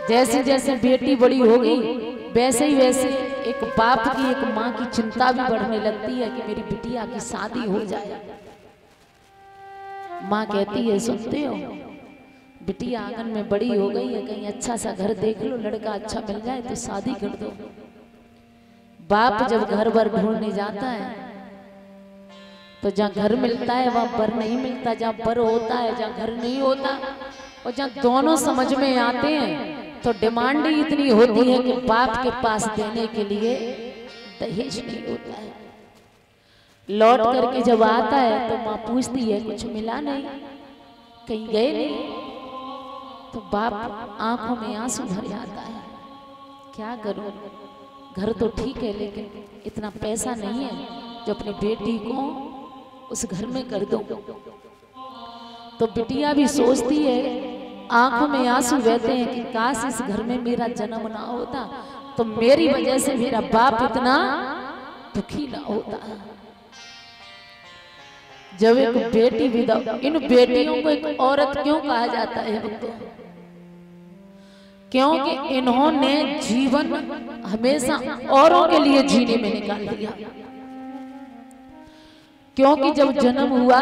जैसे जैसे बेटी बड़ी होगी वैसे ही वैसे एक बाप की एक माँ की चिंता भी बढ़ने लगती है कि मेरी बिटिया की शादी हो जाए। माँ कहती है सुनते हो, बिटिया आंगन में बड़ी हो गई है, कहीं अच्छा सा घर देख लो, लड़का अच्छा मिल जाए तो शादी कर दो। बाप जब घर बर ढूंढने जाता है तो जहाँ घर मिलता है वहाँ बर नहीं मिलता, जहाँ बर होता है जहाँ घर नहीं होता, और जहाँ दोनों समझ में आते हैं तो डिमांड ही इतनी होती है कि बाप के पास देने के लिए दहेज नहीं होता है। लौट करके जब आता है तो माँ पूछती है कुछ मिला नहीं, कहीं गए नहीं, तो बाप आंखों में आंसू भर जाता है। क्या करूं, घर तो ठीक है लेकिन इतना पैसा नहीं है जो अपनी बेटी को उस घर में कर दूं। तो बिटिया भी सोचती है, आंखों में आंसू बहते हैं कि काश इस घर में मेरा जन्म ना होता तो मेरी वजह से मेरा बाप इतना दुखी ना होता। जब एक बेटी विदा, इन बेटियों को एक औरत क्यों कहा जाता है भक्तों? क्योंकि इन्होंने जीवन हमेशा औरों के लिए जीने में निकाल दिया। क्योंकि जब जन्म हुआ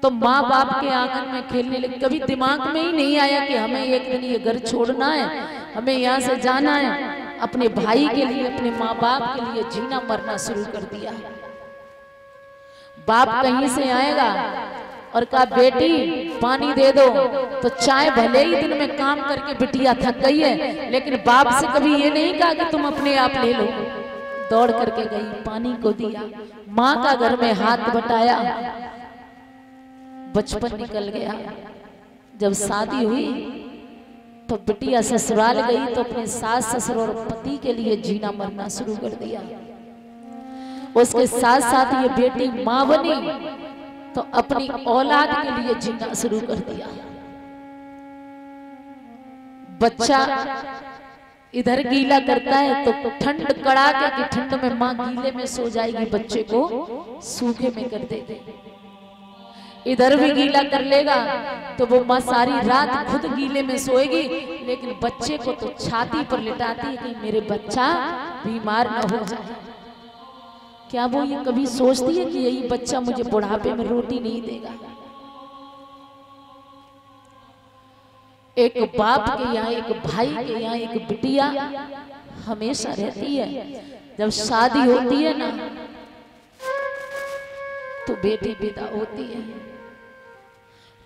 तो माँ बाप के आंगन में खेलने लगे, कभी दिमाग में ही नहीं आया कि हमें एक दिन ये घर छोड़ना है, हमें यहाँ से जाना है। अपने भाई के लिए, अपने माँ बाप के लिए जीना मरना शुरू कर दिया। बाप कहीं से आएगा और कहा बेटी पानी दे दो, तो चाय भले ही दिन में काम करके बिटिया थक गई है लेकिन बाप से कभी ये नहीं कहा कि तुम अपने आप ले लो। दौड़ करके गई, पानी को दिया, माँ का घर में हाथ बटाया, बचपन निकल गया। जब शादी हुई तो बिटिया ससुराल गई तो अपने सास ससुर और पति के लिए जीना मरना शुरू कर दिया। उसके साथ साथ ये बेटी माँ बनी तो अपनी औलाद के लिए जीना शुरू कर दिया। बच्चा इधर गीला करता है तो ठंड कड़ाके की ठंड में माँ गीले में सो जाएगी, बच्चे को सूखे में कर देगी। इधर भी गीला कर लेगा तो वो माँ सारी रात खुद गीले में सोएगी, लेकिन बच्चे को तो छाती पर लिटाती है कि मेरे बच्चा बीमार न हो जाए। क्या वो ये कभी सोचती है कि यही बच्चा मुझे बुढ़ापे में रोटी नहीं देगा? एक बाप के यहाँ, एक भाई के यहाँ एक बिटिया हमेशा रहती है। जब शादी होती है ना तो बेटी विदा होती है।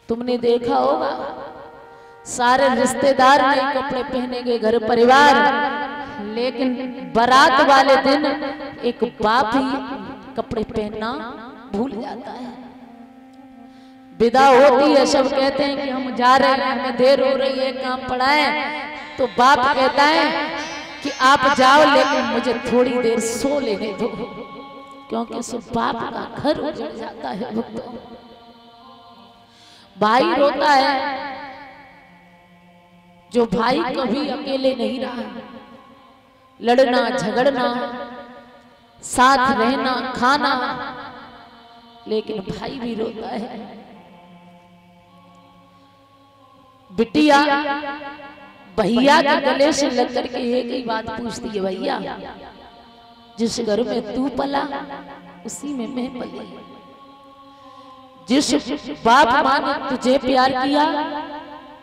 तुमने देखा होगा सारे रिश्तेदार नए कपड़े पहनेंगे, घर परिवार, लेकिन बारात वाले दिन एक बाप ही कपड़े पहनना भूल जाता है। विदा होती है, सब कहते हैं कि हम जा रहे हैं, हमें देर हो रही है, काम पड़ा है, तो बाप कहता है कि आप जाओ लेकिन मुझे थोड़ी देर सो लेने दो, क्योंकि सब बाप का घर उजड़ जाता है। भाई रोता है, जो भाई कभी अकेले नहीं रहा, लड़ना झगड़ना साथ रहना खाना, लेकिन भाई भी रोता है। बिटिया भैया के गले से लग करके एक ही बात पूछती है, भैया जिस घर में तू पला उसी में मैं पली। जिस बाप माँ ने तुझे प्यार किया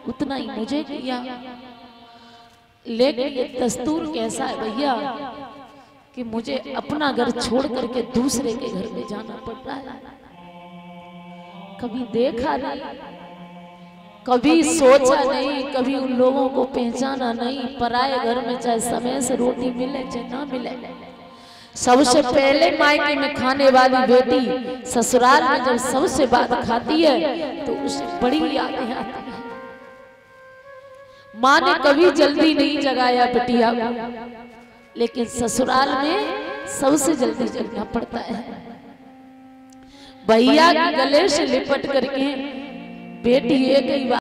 उतना ही मुझे किया, लेकिन ये दस्तूर कैसा है भैया कि मुझे अपना घर छोड़ करके दूसरे के घर में जाना पड़ रहा है। कभी देखा नहीं, कभी सोचा नहीं, कभी उन लोगों को पहचाना नहीं। पराए घर में चाहे समय से रोटी मिले चाहे ना मिले, सबसे पहले मायके में खाने वाली बेटी ससुराल में जब सबसे बात खाती है तो उसे बड़ी यादें आती है। माँ ने कभी जल्दी नहीं जगाया बिटिया को, लेकिन ससुराल में सबसे जल्दी जगना पड़ता है। भैया के गले से लिपट करके बेटी एक ही